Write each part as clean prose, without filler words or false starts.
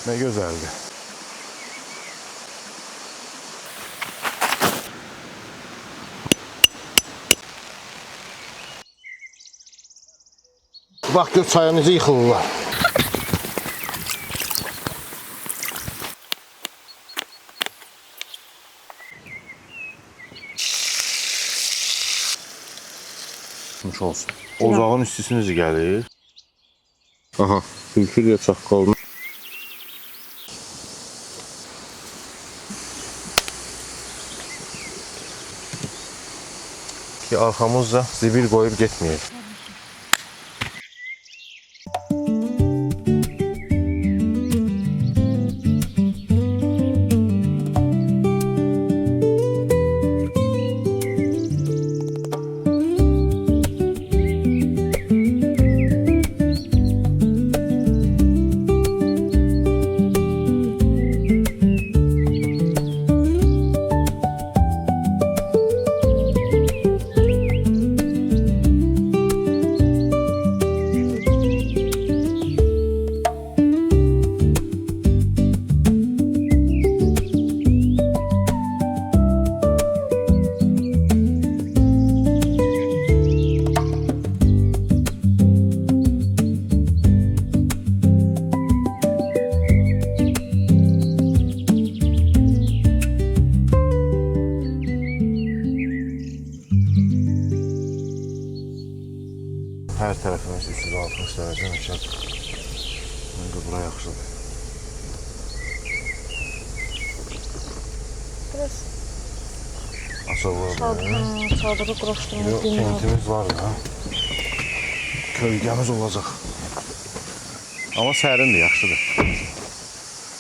Ne gözəldir. Bax gör çaya necə yıxılırlar. Tutmuş olsun. Ocağın üstüsü necə gəlir? Aha, fülkürlə çaqqalını. Ki arxamızda zibil qoyub getməyək. Hər tərəfimiz 360 dərəcə nişad. Məncə bura yaxşıdır. Biraz açılır. çadırı quraşdırmaq Yox, bilmirəm. tentimiz var ya. Kölgəmiz olacaq. Amma sərindir, yaxşıdır.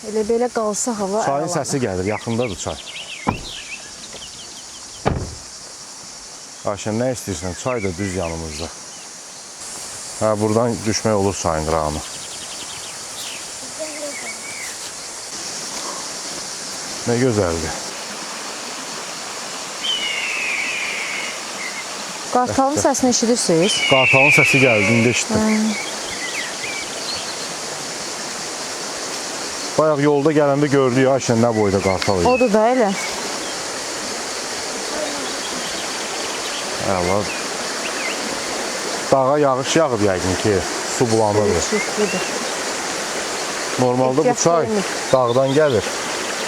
Elə belə qalsa hava Çayın əladır. səsi gəlir, yaxındadır çay. Ayşən, nə istəyirsən? Çay da düz yanımızda. Hə, buradan düşmək olur çayın qırağına. Nə gözəldir. Qartalın səsini eşidirsiniz? Qartalın səsi gəldi, indi eşitdim. Bayaq yolda gələndə gördük, Ayşən, nə boyda qartal idi. Odur da elə. Əla. Dağa yağış yağıb yəqin ki, su bulanırdı. Çirklidir. Normalda bu çay dağdan gəlir.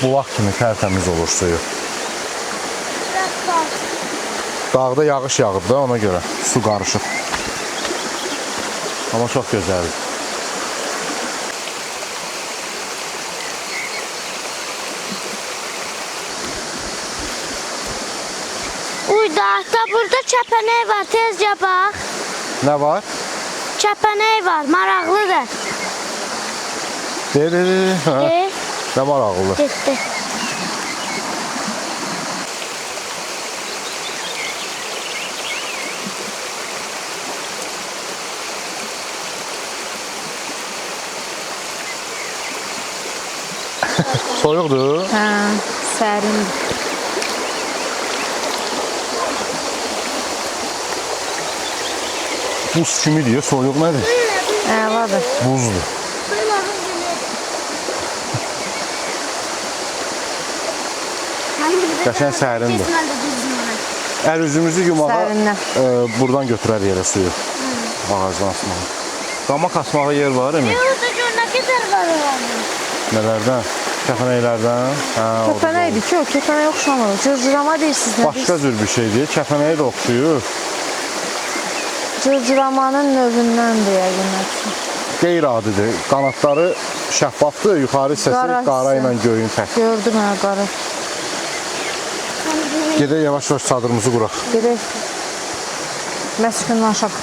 Bulaq kimi tərtəmiz olur suyu. Dağda yağış yağıb da ona görə su qarışıb. Amma çox gözəldir. Uyda burada kəpənək var, tezcə bax. Nə var? Kəpənək var, maraqlıdır. De. Nə maraqlı. Getdi. Soyuqdur. Hə, sərindir. Buz kimi diyor, soyuq nədir? Əladır. Buzdur. Qəşəng sərindir. Əl üzümüzü yumağa Sərindən. buradan götürər yerə suyu. Ağacdan asmağa. Qamaq asmağa yer var mı? Burada gör nə qədər var olanı. Nələrdən? Kəpənəklərdən? Hə, Kəpənəkdir ki, o kəpənək oxşamır. Cırcırama deyirsiniz, nə başqa cür bir şeydir. Kəpənəyə də oxşuyur. Cırcıramanın növündəndir yəqin. Qeyri-adidir. Qanatları şəffafdır, yuxarı hissəsi qara ilə göyün tək. Gördüm hə, qarı. Gedək yavaş-yavaş çadırımızı quraq. Gedək. Məskünün aşaq.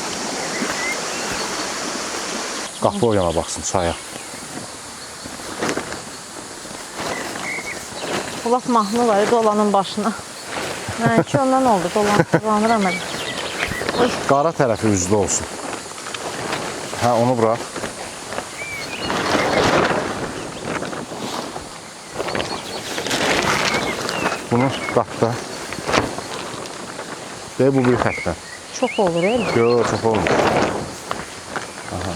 Qapı o yana baxsın, çaya. Laf mahnı var, dolanın başına. Mənki ondan oldu, dolanıram mən. Qara tərəfi üzlü olsun. Hə, onu bırak. Bunu qatda. Deyək, bu bir xətdən. Çox olur, elə? Yox, çox olmur. Aha.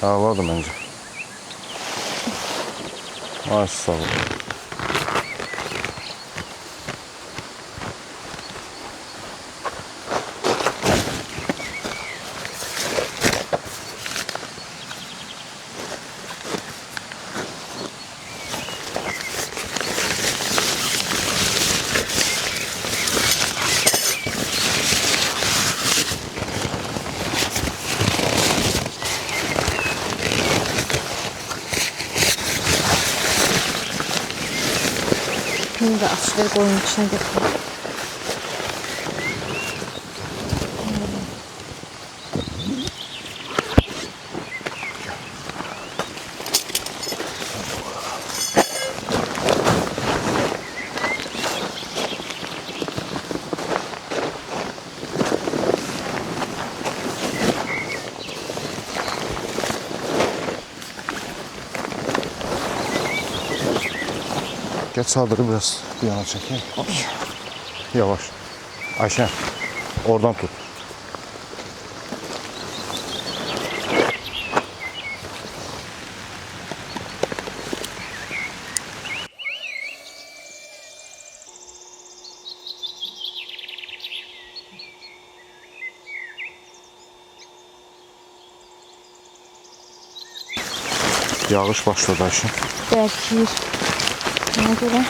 Ha, vardı bence. Ay sağ ol. Şimdi de açları koyun içine götürüyorum. Geç çadırı biraz bir yana çekeyim. Yavaş. Ayşen, oradan tut. Yağış başladı Ayşen. Belki ona göre.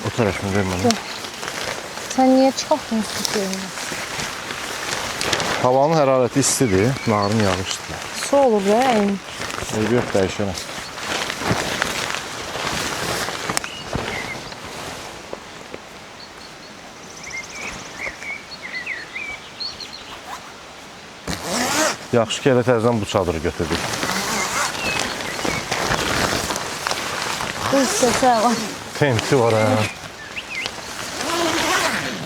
O tarafını ver bana. Sen niye çıkartmıyorsun suyunu? Havanın hərarəti istidir, narın yağışdır. Su olur ya en. Eybi yox, dəyişənə. Yaxşı ki, elə təzədən bu çadırı götürdük. Bu sese var. Tenti var ha.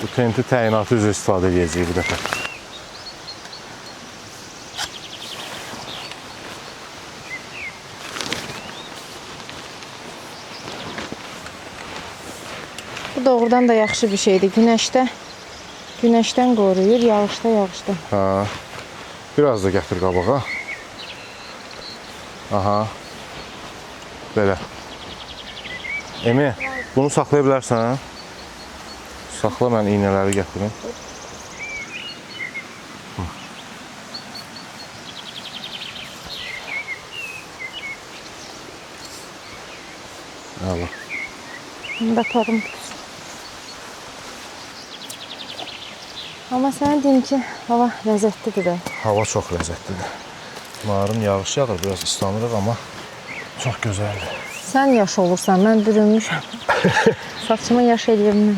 Bu tenti təyinatı üzrə istifadə edəcəyik bu dəfə. Bu doğrudan da yaxşı bir şeydir. Güneşten qoruyur, yağışda. Ha. Biraz da gətir qabağa. Aha. Belə. Emi, bunu saxlaya bilərsən? Saxla, mən iynələri gətirim. Allah. Bunu da torun tutsun. Ama sen deyin ki hava lezzetlidir de. Hava çox ləzzətlidir. Narın yağış yağır, biraz ıslanırıq amma çox gözəldir. Sen yaş olursan, ben bürünmüşüm. Saçımı yaş eləyirəm.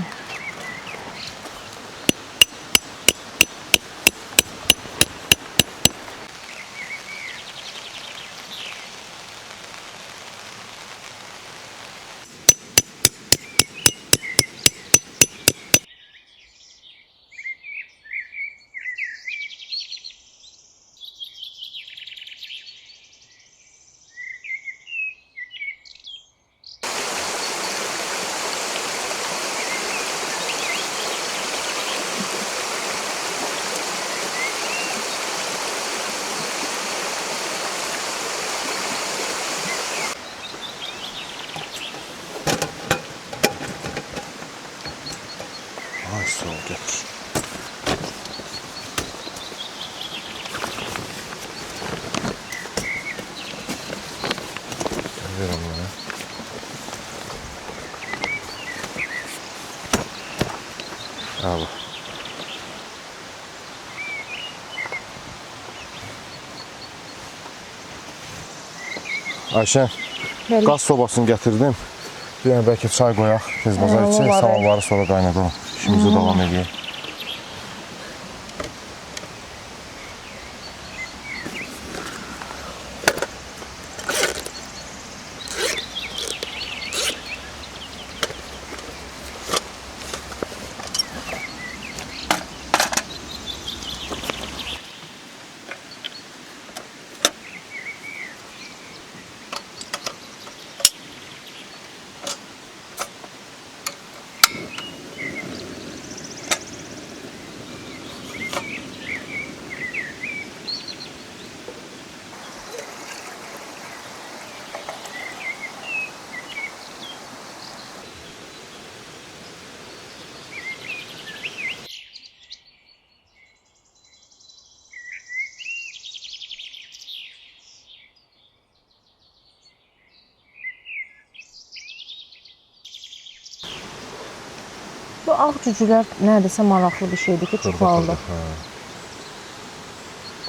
Ay, sağ ol, gətir. Ver onu mənə. Al. Ayşen, Bəli. qaz sobasını gətirdim. Bir dənə bəlkə çay qoyaq, tez bazar içək, var, samovarı sonra qaynadalım. İşimizi davam edəyək. ağ cücülər nədirsə maraqlı bir şeydir ki, çoxaldı.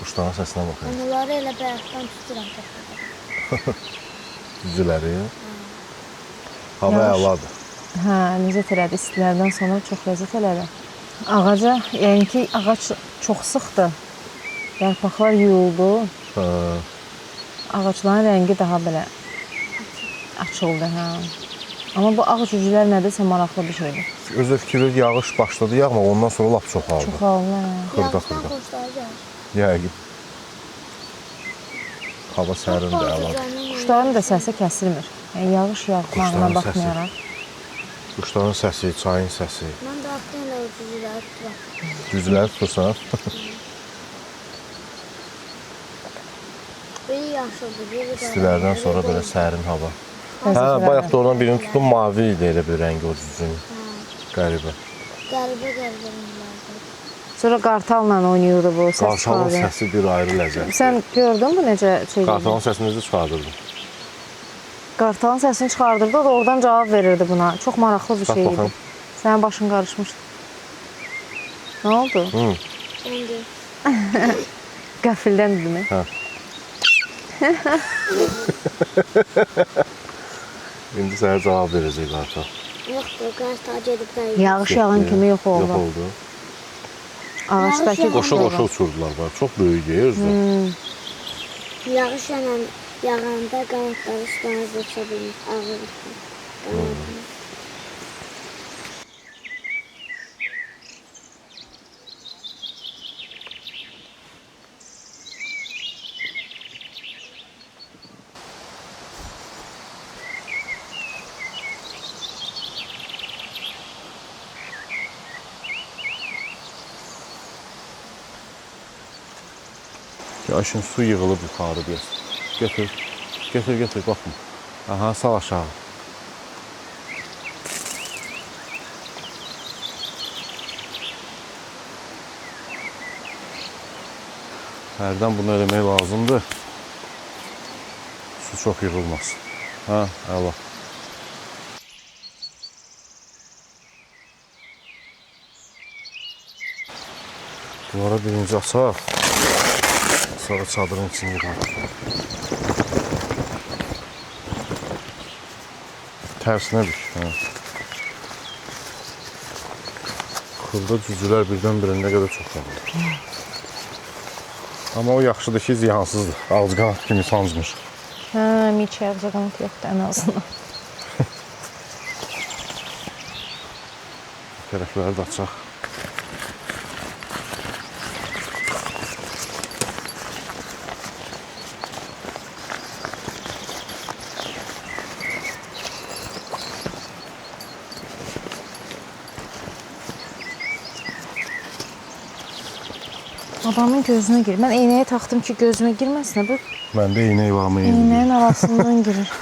Quşların səsinə baxın. Onları elə bayaqdan tuturam təpədə. Cücüləri. Hava əladır. Hə, ləzzət elədi. İstilərdən sonra çox ləzzət elədi. Ağaca, yəni ki, ağac çox sıxdır. Yarpaqlar yuyuldu. Ağacların rəngi daha belə açıldı. Hə. Amma bu ağ cücülər nədirsə maraqlı bir şeydir. Özü fikir ver, yağış başladı yağmaq, ondan sonra lap çoxaldı. Çoxaldı. Xırda. Quşları gəlir. Yəqin. Hava sərindir, əladır. Quşların da səsi kəsilmir. Yəni, yağış yağmağına baxmayaraq. Quşların səsi, çayın səsi. Mən də altdan elə o cücüləri tuturam. Cücüləri tutursan. Biri yaşıldır, biri də... İstilərdən sonra belə sərin hava. Hə, bayaq da oradan birini tutdum, mavi idi elə bir rəngi o cücünün. Qəribə. Qəribə rənglərdir. Sonra qartalla oynayırdı bu, səs Qartalın çıxardı. səsi bir ayrı ləzzətdir. Sən gördün mü necə şey? Qartalın səsini necə çıxardırdı? Qartalın səsini çıxardırdı, o da oradan cavab verirdi buna. Çox maraqlı bir Bax, şey idi. baxın. Sənin başın qarışmışdı. Nə oldu? İndi. Qəfildən dedin mi? Hə. İndi sənə cavab verəcək qartal. Yoxdur, qartal gedib qayıb. Yağış yağan kimi yox oldu. Yox oldu. Ağaçdakı Qoşa-qoşa uçurdular var. Çox böyük yer özü. Yağış yağanda qanatları üstünə uça bilmir, ağırlıqdır. Qanatını. Yaşın su yığılıb yuxarı biraz. Götür, götür, baxma. Aha, sal aşağı. Hərdən bunu eləmək lazımdır. Su çox yığılmasın. Hə, əla. Bunlara birinci açaq. Sonra çadırın içini yıqalım. Tərsinə bir. Hə. Xırda cücülər birdən-birə nə qədər çox qalır. Amma o yaxşıdır ki, ziyansızdır. Ağcaqanad kimi sancmır. Hə, miçə ağcaqanad yoxdur ən azından. Tərəfləri də açaq. Adamın gözünə girir. Mən eynəyə taxdım ki, gözümə girməsin. Bu Məndə iynək var mı? eynəyin arasından girir.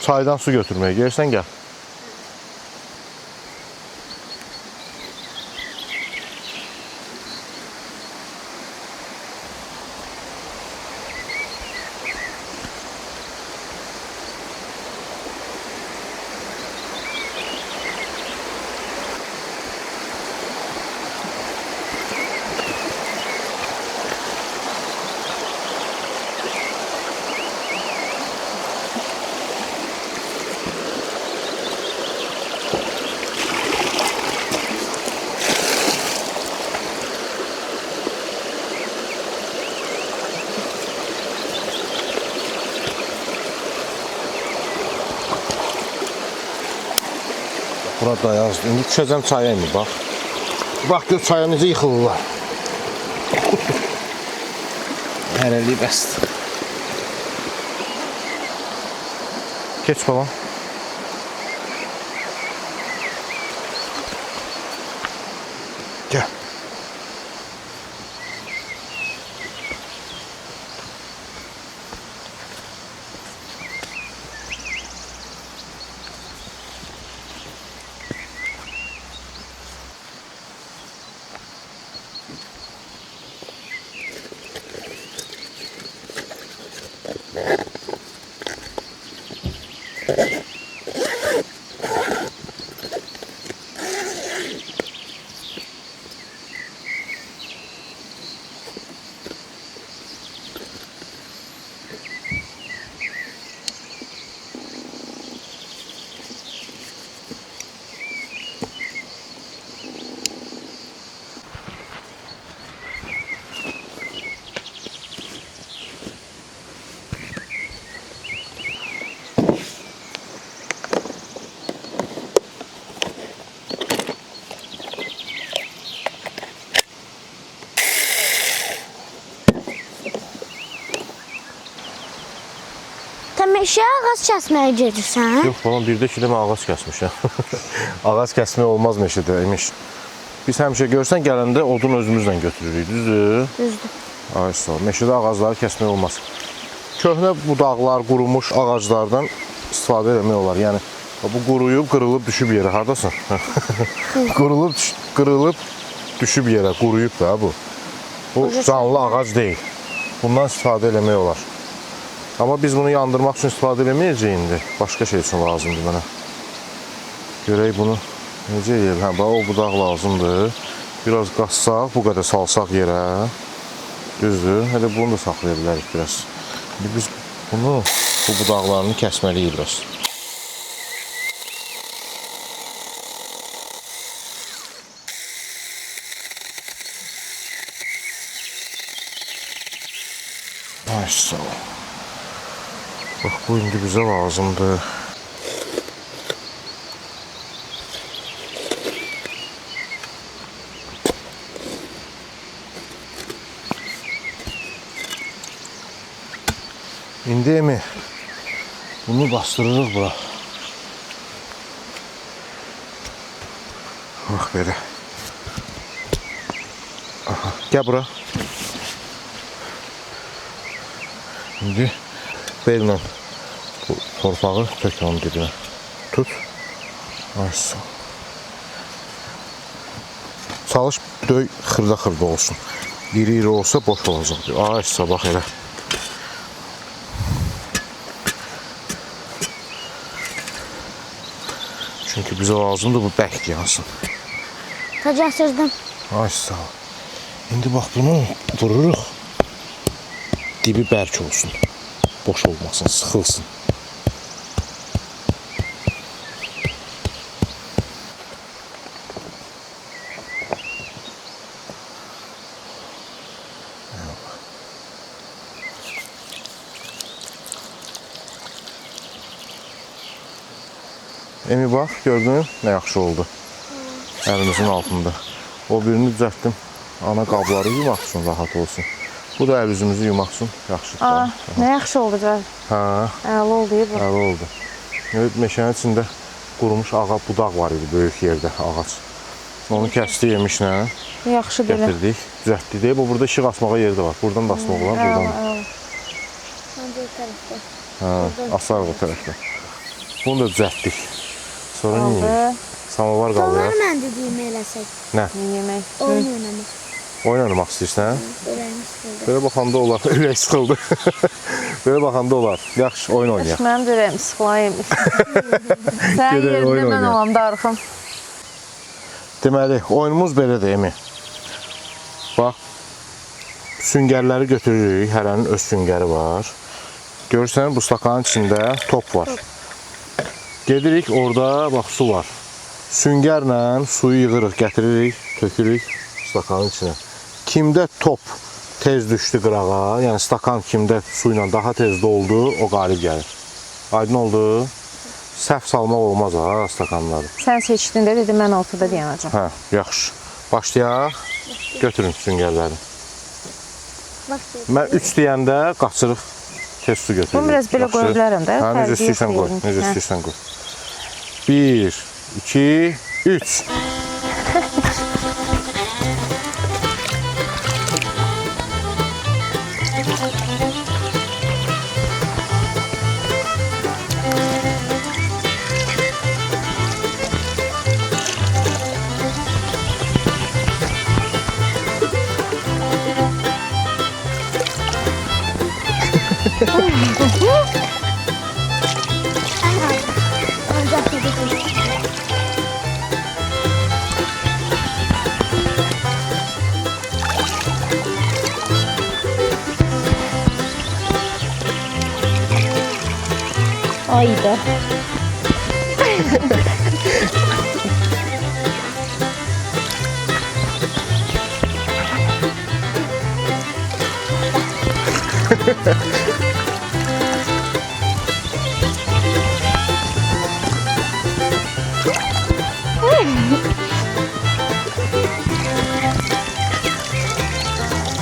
Çaydan su götürməyə gelirsən, gəl. Bura dayaz. İndi düşəcəm çaya indi bax. Bax gör çaya necə yıxılırlar. Hərəlik bəsdir. Geç balam. Gel. Meşəyə ağac kəsməyə gedirsən? Yox balam, birdə iki dəmə ağac kəsmişəm. Ağac kəsmək olmaz meşədə imiş. Biz həmişə görsən gələndə odun özümüzlə götürürük, düzdür? Düzdür. Ay sağ ol. Meşədə ağacları kəsmək olmaz. Köhnə budaqlar, qurumuş ağaclardan istifadə etmək olar. Yəni bu quruyub, qırılıb düşüb yerə. Hardasın? Qırılıb düşüb yerə, quruyub da bu. Bu canlı ağac deyil. Bundan istifadə etmək olar. Amma biz bunu yandırmaq üçün istifadə edeməyəcəyik indi. Başqa şey üçün lazımdır mənə. Görək bunu necə eləyək? Hə, bax, o budaq lazımdır. Biraz qassaq, bu qədər salsaq yerə. Düzdür. Hələ bunu da saxlaya bilərik biraz. İndi biz bunu, bu budaqlarını kəsməliyik biraz. Ay, sağ ol. Bax, bu indi bizə lazımdır. İndi Emi, bunu bastırırıq bura. Bax, belə. Aha, gəl bura. İndi bellə bu torpağı tök onun dibinə. Tut. Ay sağ ol. Çalış, döy xırda-xırda olsun. İri-iri olsa boş olacaq. Ay sağ, bax elə. Çünki bizə lazımdır bu bərk yansın. Təcəssürdüm. Ay sağ ol. İndi bax bunu vururuq. Dibi bərk olsun. Boş olmasın, sıxılsın. Emi bax, gördün, nə yaxşı oldu. Əlimizin altında. O birini düzəltdim. Ana qabları yumaq üçün rahat olsun. Bu da əl üzümüzü yumaq üçün yaxşıdır. Aa, nə yaxşı oldu gör. Hə, Əla oldu bu. əla oldu. Meşənin içində qurumuş ağa budaq var idi, böyük yerdə ağac. Onu kəsdik yemişlə, Yaxşı belə. gətirdik, düzəltdik deyib. Bu burada işıq asmağa yeri də var. Buradan da asmaq olar, buradan da. Məncə o tərəfdə. Hə, asarıq o tərəfdə. Bunu da düzəltdik. Sonra Aldı. yiyik. Samovar qalır. Onlar mən dediyimi eləsək. Nə? Yemək. Oyun oynamaq. Oyun oynamaq istəyirsən? Ürəyim sıxıldı. Belə baxanda olar. Ürək sıxıldı. Belə baxanda olar. Yaxşı, oyun oynayaq. Mənim də ürəyim sıxılayım. Sən Gedək, oyun yerində mən oynayaq. olam darıxım. Deməli, oyunumuz belədir, Emi. Bax, süngərləri götürürük. Hərənin öz süngəri var. Görürsən, bu stakanın içində top var. Gedirik, orada bax, su var. Süngərlə suyu yığırıq, gətiririk, tökürük stakanın içinə. Kimdə top tez düşdü qırağa, yəni stakan kimdə su ilə daha tez doldu, o qalib gəlir. Aydın oldu? Səhv salmaq olmaz ha stakanları. Sən seçdin də dedim mən 6-da dayanacam. Hə, yaxşı. Başlayaq. Götürün süngərləri. Mən 3 deyəndə qaçırıq. Tez su götürürük. Bunu biraz belə qoya bilərəm də. Hə, necə istəyirsən qoy. Necə istəyirsən qoy. 1, 2, 3. Ayda.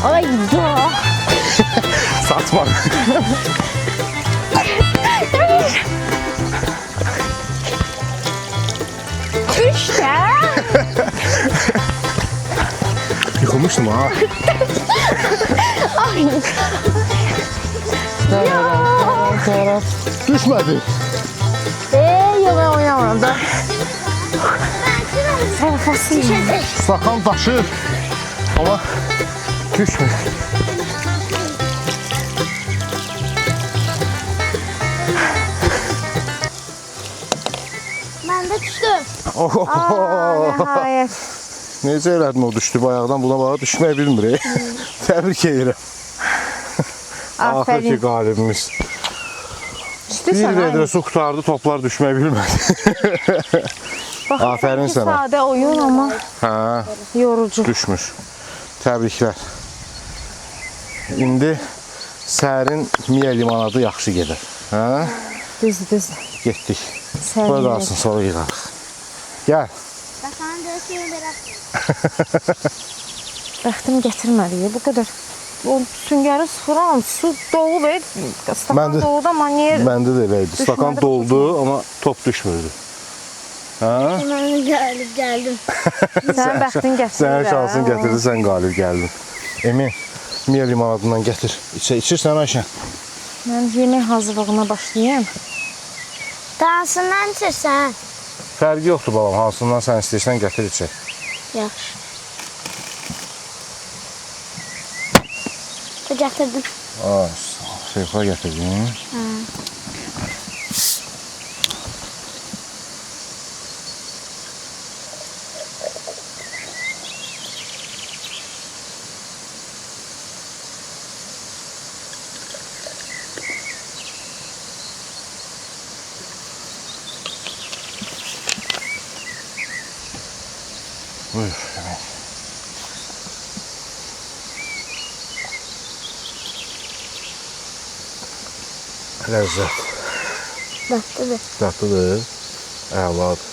Ayda. Satma. İşte. Yıkılmıştım ha. Düşmedi. Yok ben oynamam da. Sayfasız. Stakan taşır. Ama düşmedi. Ben de düştüm. Nihayet. Necə elədin o düşdü bayaqdan buna baxa düşməyə bilmir. Təbrik edirəm. Axır ki Aferin. qalibimiz. İşte Bir sana. vedrə su qutardı, toplar düşməyə bilmədi. Bak, Aferin sanki sana. Sade oyun ama Hə, yorucu. düşmüş. Təbriklər. İndi səhərin Miya limanadı yaxşı gedir. Hə? Düz. Getdik. Səhər Qoy yeməyi. qalsın, sonra yığarıq. Gəl. Bakalım dövüşüyor biraz. Bəxtim gətirmədi. Bu qədər. O süngəri sıxıram, su dolu ve stakan Məndə- dolu da maniyer. Məndə də elə idi. Düşmədi, Stakan doldu, amma top düşmürdü. Hə? Ben geldim. Sənin bəxtin gətirir. Sənin şansın gətirdi, sən qalib gəldin. Emin, Miya limonadından gətir. İçirsən Ayşə? Mən yemək hazırlığına başlayayım. Dansından içirsən. Fərqi yoxdur balam, hansından sən istəyirsən gətir içək. Yaxşı. Getirdim. Ay, şeyfa gətirdin. Buyur. Emin. Ləzzət. Baktıdır. Dadlıdır. Əladır.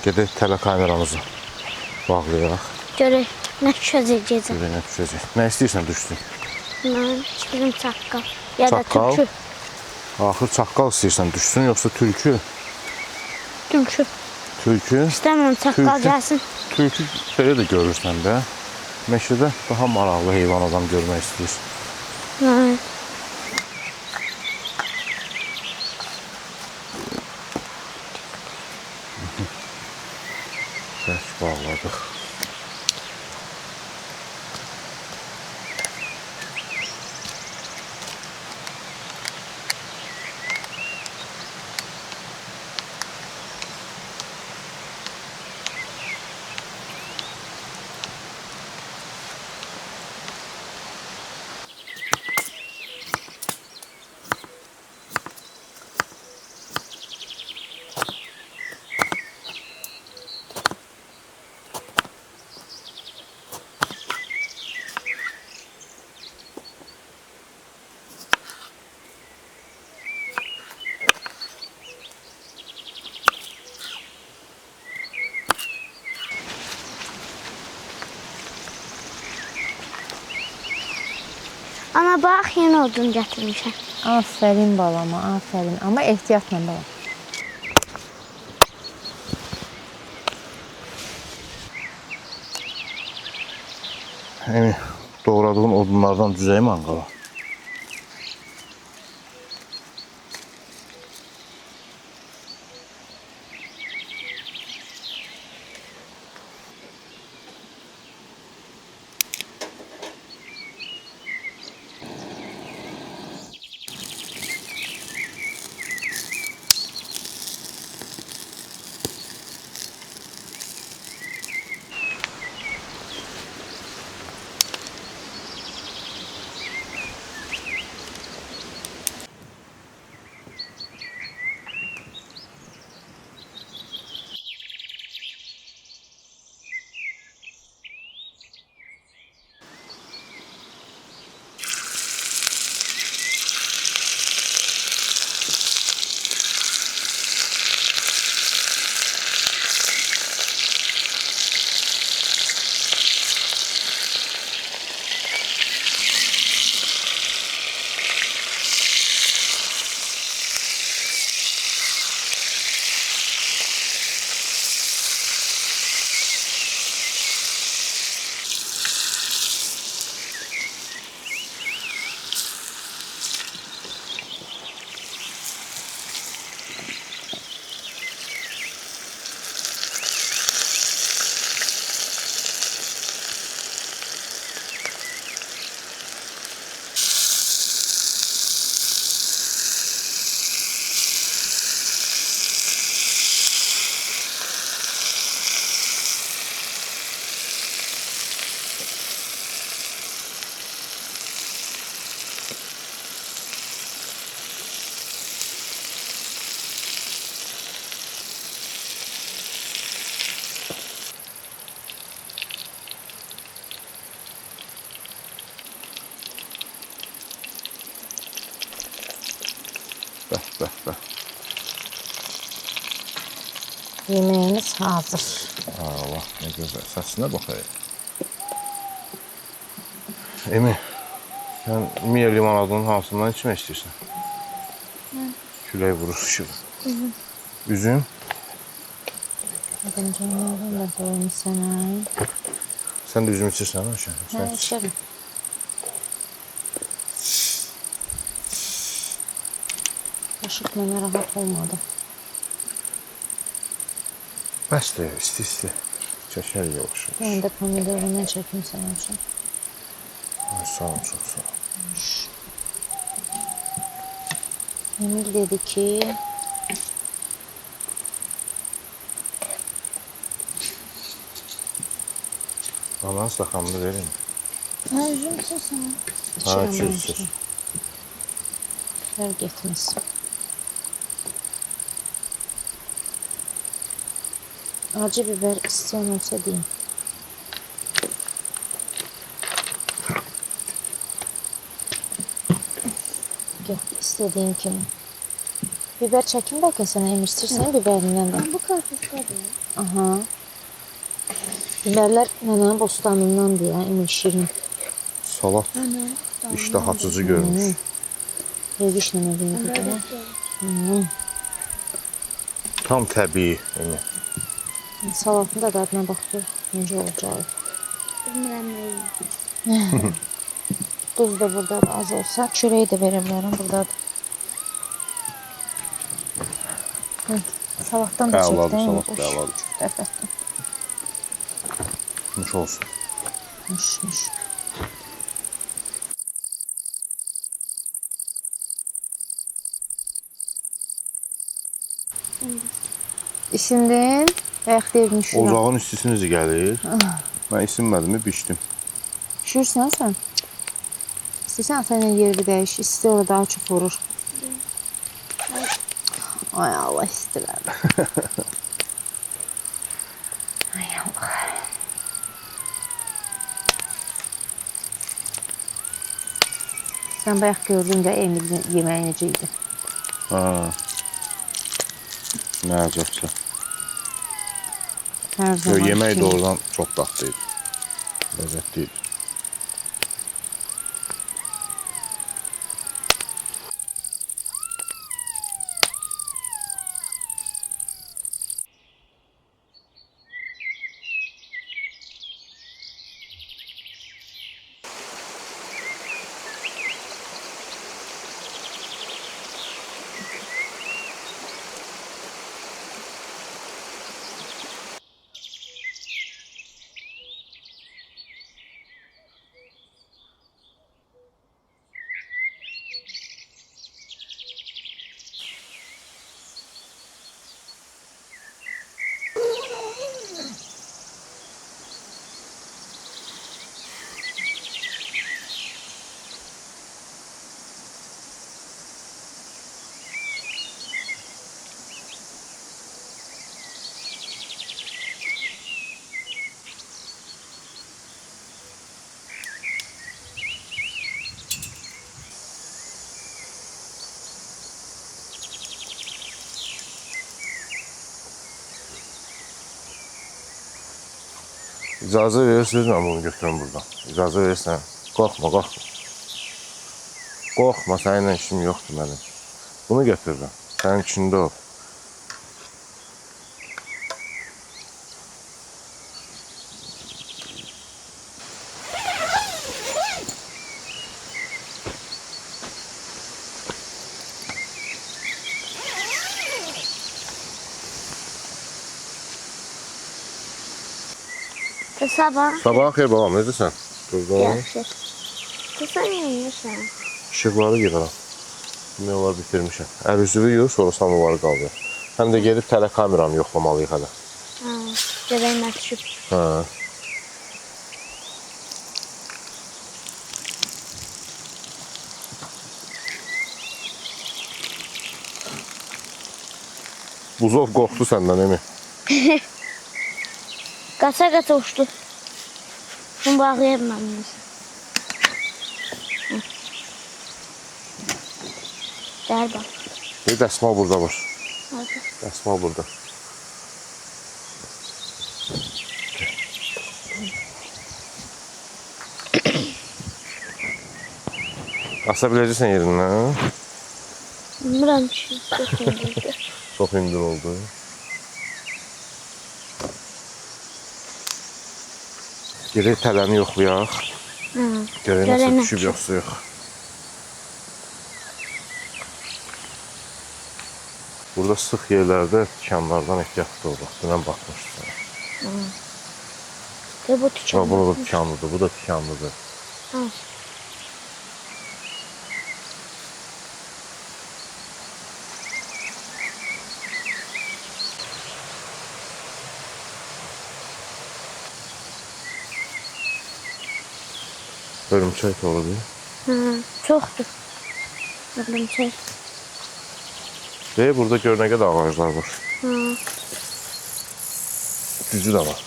Gedək telekameramızı bağlayaq. Görək nə çözəcəyəcəm. Görək nə düşəcək. Nə istəyirsən düşsün. Mən istəyirəm çaqqal. Ya da Çaqqal? tülkü. Axır çaqqal istəyirsən düşsün, yoxsa tülkü? Tülkü. Tülkü? İstəmirəm çaqqal Tülkü. gəlsin. Tülkü belə də görürsən də. Meşədə daha maraqlı heyvan adam görmək istəyir. Hə. Bərk bağladıq. Ana bax, yenə odun gətirmişəm. Aferin balama, aferin. Ama ehtiyatla balam. Emi, doğradığın odunlardan düzey manqala. Bəh. Yemeğimiz hazır. Allah, ne güzel. Səsinə baxayım. Emi, sən Miya limonadının hansından içmək istəyirsən? Külək vurur şığı. Üzüm? Dedim canlardan da koyayım sana. Sən də üzüm içirsən ha? Ha, içerim. Kaşık mənə rahat olmadı. Bəsdir, isti. Çəkər yavaş. Ben de pomidorunu çekeyim sana için. Ay, sağ ol, çok sağ ol. Emil dedi ki Aman stakanını vereyim. ha, üzümsün sana. Ha, İçirəm içir. Ver getməsin. Acı biber isteyen olsa diyeyim. Gel istediğin kimi. Biber çekin bakın sana emirtirsen biberinden de. Bu karpuzdadır. Aha. Biberler nenenin bostanından diye Emir şirin. Salat iştah açıcı görmüş. Reviş nene verdi de. Tam təbii. Emi. Salatın da dadına baxdı. Necə olacaq? Bilmirəm nə. Duz da burada az olsa çöreği de verebilirim buradadır. Salattan da Əladır, çektim. salat da əladır. Dəfətdim. Nuş olsun. Nuş. İsindin. Ayaq devrini şura. Ocağın istisiniz gəlir. Mən isinmədimi, biçdim. Şursan sen. İstəsən sənin yeri dəyiş. İsti orada daha çox vurur. Ay Allah istilərdi. Ay Allah. Sen bayaq gördün də Emil'in yeməyi necə idi. Ha. Nə əcəbsə. Hər zaman Yemək kimi. doğrudan çox dadlı idi. Ləzzətli idi. İcazə verirsiniz, mən bunu götürüm buradan. İcazə verirsən. Qorxma, qorxma. Qorxma, səninlə işim yoxdur mənim. Bunu götürürəm. Sənin içində ol. Sabah. Sabah xeyr babam, necəsən? Durdun. Yaxşı. Sən yeyirsən. İşıqları yığıram. Demək olar bitirmişəm. Əl üzvü yığır, sonra samovarı qaldır. Həm də gedib telekameranı yoxlamalıyıq hələ. Ha, görək nə düşüb. Hə. Buzov qorxdu səndən, Emi. Qaça uçdu. Bunu bağlayayım mən. Gəl bax. Bir dəsmal burada var. Hadi. Dəsmal burada. Asa biləcəksən yerindən. Bilmirəm ki, götürdü. Çox hündür oldu. Gedək tələni yoxlayaq. Görək nəsə Görək nə düşüb düşüb. yoxsa yox. Burada sıx yerlərdə tikanlardan ehtiyatlı ol. Bax, dünən baxmışdım. Və bu tükan. Bu da tikanlıdır, bu da tikanlıdır. Ha. Hörümçək də olabilir. Çoxdur. Hörümçək. Ve burada gör nə qədər ağaclar var. Ha. Düzü də var.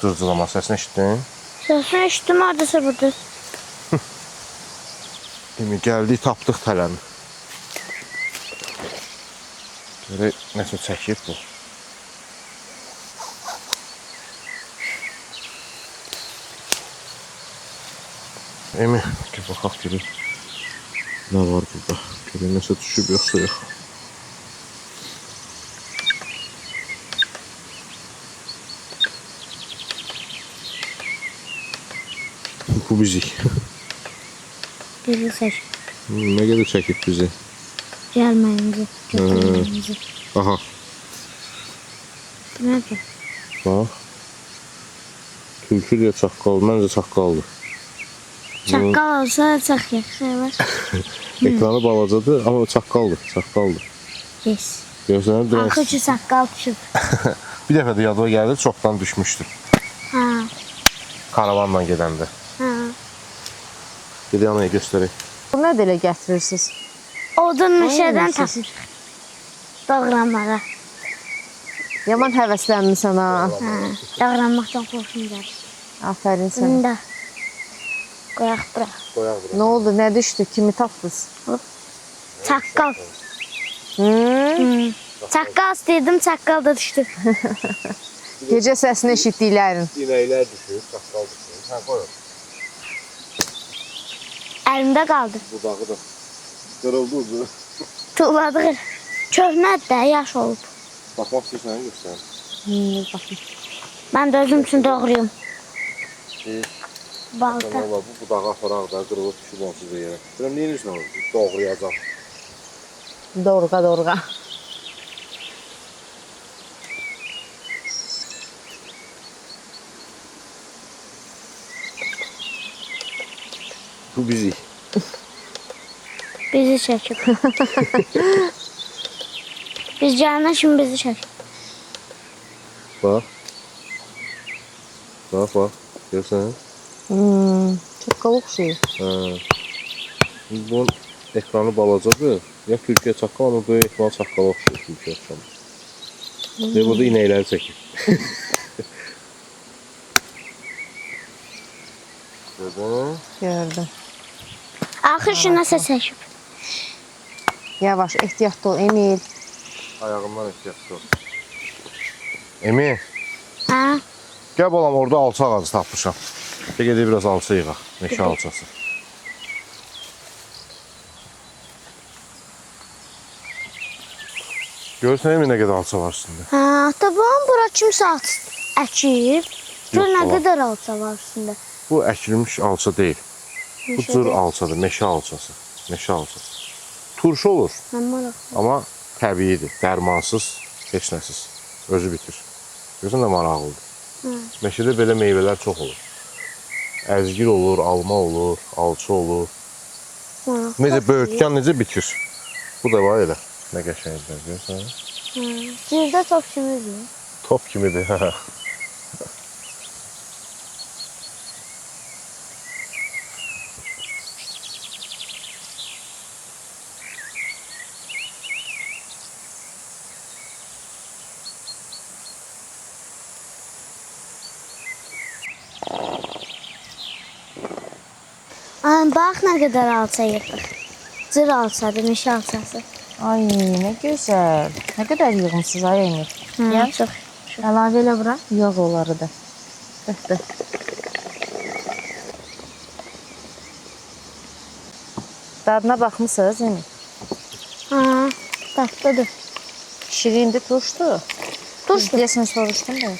Dırcılama səsini eşitdin? Səsini eşitdim, hardasa burada. Emi gəldik, tapdıq tələni. Görək nəsə çəkib bu. Emi, gəl baxaq görək. Nə var burada? Görək nəsə düşüb yoxsa yox. Bu bizik. Bizi seç. Nə qədər çəkib bizi? Gəlməyinizi, götürməyinizi. Aha, Nədir? bax. Tülkü ilə çaqqal, məncə çaqqaldır. Çaqqal olsa çox yaxşı var. Ekranı balacadır, amma çaqqaldır, çaqqaldır. Yes. Görsən, Axı ki, çaqqal düşüb. bir dəfə də yadıma gəldi, çoxdan düşmüşdü. Ha, Karavanla gedəndə. ha. Dedi anaya göstərək. Bu nə də elə gətirirsiniz? Odun meşədən siz- tapır. Doğranmağa. Yaman həvəslənmisən ha. Ha, doğranmaqdan xoşum gəlir. Afərin Bunu sənə. da qoyaq bura. Qoyaq bura. Nə oldu, nə düşdü, kimi tapdınız? Çaqqal. Hı? Çaqqal istəyirdim, çaqqal da düşdü. Gecə səsini eşitdiklərin. İnəklər düşür, çaqqal düşür. Hə, qoyaq. Əlimdə qaldı. Budağı da qırıldı ucu. Tuğladı. Köhnədir də, yaş olub. Baxmaq istəyirsən, göstərim. Baxın. Mən də özüm üçün doğrayım. Bir, Balta. sən ola bu budağı aparaq da, qırılıb düşüb onsuz da yerə. Biləm, neyin üçün olur? Doğrayacaq. Doğruğa, doğruğa. Bu bizik. Bizi çəkib. Biz gələnə şimdi bizi çəkib. Bax. Bax, bax. Görsən? Çaqqal oxşayır. Hə. Bunun ekranı balacadır. Ya tülküyə çaqqal, amma böyük ehtimal çaqqala oxşayır tülküyə oxşamır. Ve burada inəkləri çəkib. Gördün? Gördüm. Axır şu nəsə çəkib. Yavaş, ehtiyatlı ol, Emil. Ayağımdan ehtiyatlı ol. Emi, Hə? Gəl balam, orada alça ağacı tapmışam. Gedib biraz alça yığaq. Meşə alçası. Görürsən nə qədər alça var üstündə. Hə, taban bura kimsə əkib. Gör nə bala. qədər alça var üstündə. Bu əkilmiş alça deyil. Bu Meşə cır deyil. alçadır, meşə alçası. Meşə alçası. Turşu olur, Mən maraq. amma təbiidir, dərmansız, heç nəsiz. Özü bitir. Görürsən də maraqlıdır. Meşədə belə meyvələr çox olur. Əzgir olur, alma olur, alça olur. Maraq. Necə böyürtkən necə bitir? Bu da var elə. Nə qəşəngdir, görürsən? Girdə top kimidir. Top kimidir. Bax nə qədər alça yığdıq. Cır alçadır, meşə alçası. Ay, nə gözəl. Nə qədər yığmısınız ay Emir. Çox. Əlavə elə bura. Yığ onları da. Bəh. Dadına baxmısınız Emir? Ha, dadlıdır. Şirindi, turşdu. Turşdu. Deyəsən soruşdum da.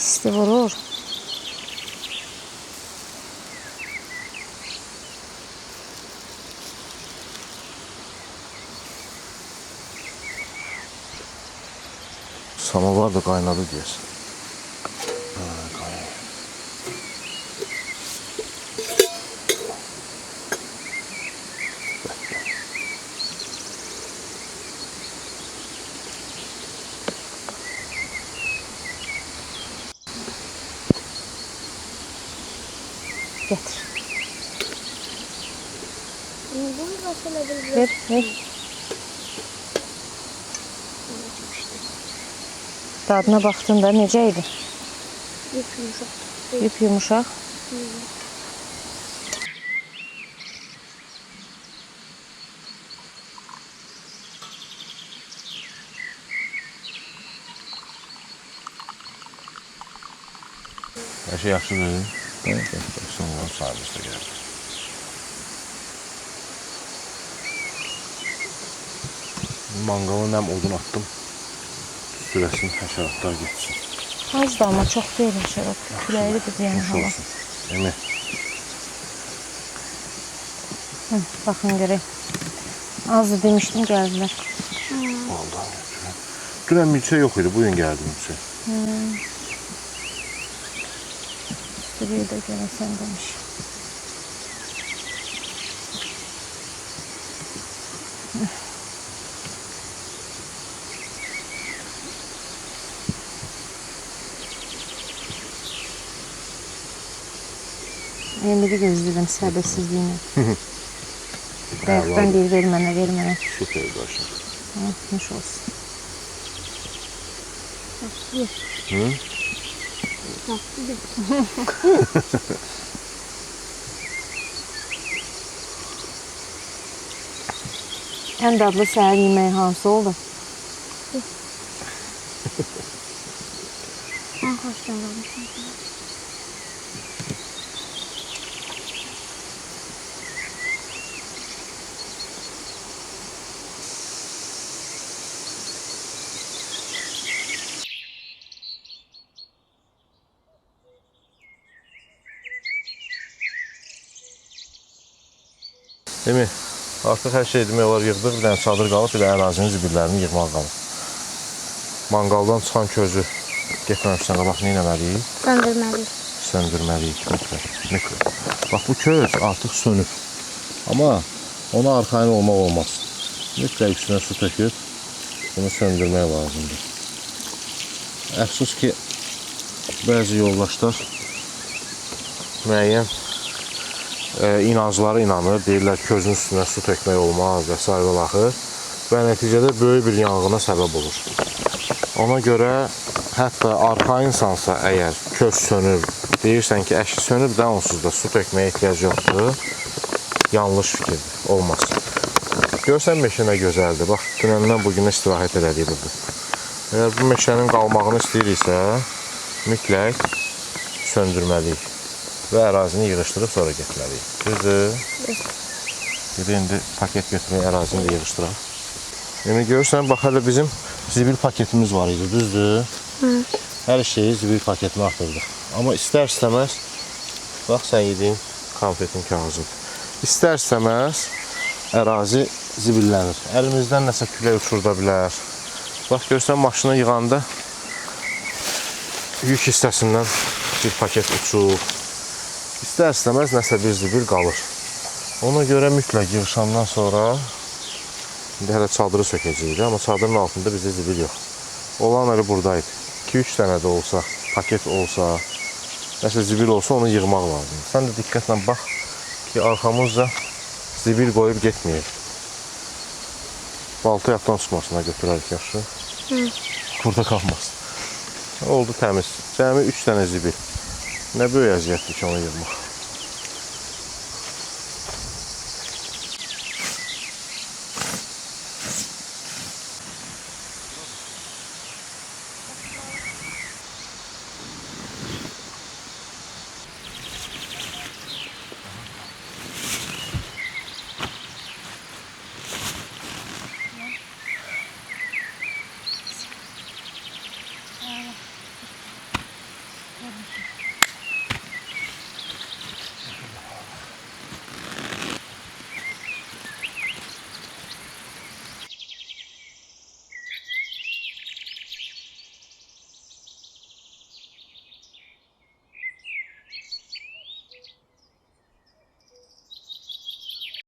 İsti vurur. Samovar da qaynadı deyəsən. Getir. Bunu başına bir Ver. Dadına baxdın da necə idi? yumuşaq. Yumuşaq. Yumuşaq. Hər şey yaxşıdır. Sonra sahibisi də gəlir. Manqalın həm odun attım. Sürəsin, həşəratlar getsin. Az da amma çox deyil həşərat. Küləklidir yəni Xoş hava. olsun. Əmi. Baxın görək. Az da demişdim gəldilər. Vallahi. Dünən milçə yox idi, bugün gəldi milçə. Sürüyü də görəsən demiş. Emiri gözlədim səbirsizliyinə. Dəqiqdən bir ver mənə. Süper başım. Hoş olsun. Hı? Ən dadlı səhər yeməyi hansı oldu? Ən xoşlandım. Değil mi? Artıq hər şey demək olar yığdıq. Bir dənə çadır qalıb, bir də ərazinin zibillərini yığmaq qalıb. Manqaldan çıxan közü getməmişdən qabaq nə etməliyik? Söndürməliyik. Söndürməliyik, mütləq. Bax, bu köz artıq sönüb. Amma ona arxayın olmaq olmaz. Mütləq üstünə su töküb bunu söndürmək lazımdır. Əfsus ki, bəzi yoldaşlar müəyyən inancları inanır, deyirlər közün üstünə su tökmək olmaz və s. və nəticədə böyük bir yanğına səbəb olur. Ona görə hətta arxayınsansa əgər köz sönür, deyirsən ki, əşi sönüb də onsuz da su tökməyə ehtiyac yoxdur, yanlış fikirdir, olmaz. Görsən meşə nə gözəldir, bax, dünəndən bugünə istirahət elədik burada. Əgər bu meşənin qalmağını istəyiriksə, mütləq söndürməliyik və ərazini yığışdırıb sonra getməliyik. Düzdür? Bir də indi paket götürmək ərazini də yığışdıraq. Yəni görürsən, bax, hələ bizim zibil paketimiz var idi, düzdür? Hər şeyi zibil paketinə atırdıq. Amma istər-istəməz, bax, sən yediyin konfetin kağızıdır. İstər-istəməz ərazi zibillənir. Əlimizdən nəsə külək uçurda bilər. Bax, görürsən, maşına yığanda yük hissəsindən bir paket uçur. İstər-istəməz nəsə bir zibil qalır. Ona görə mütləq yığışandan sonra indi hələ çadırı sökəcəyik, amma çadırın altında bizdə zibil yox. Olan elə buradaydı. 2-3 dənə də olsa, paket olsa, nəsə zibil olsa onu yığmaq lazımdır. Sən də diqqətlə bax ki, arxamızda zibil qoyub getməyək. Balta yaddan çıxmasına götürərik yaxşı. Burada qalmaz. Oldu təmiz. Cəmi 3 dənə zibil. Nə böyük əziyyətdir ki, onu yığmaq.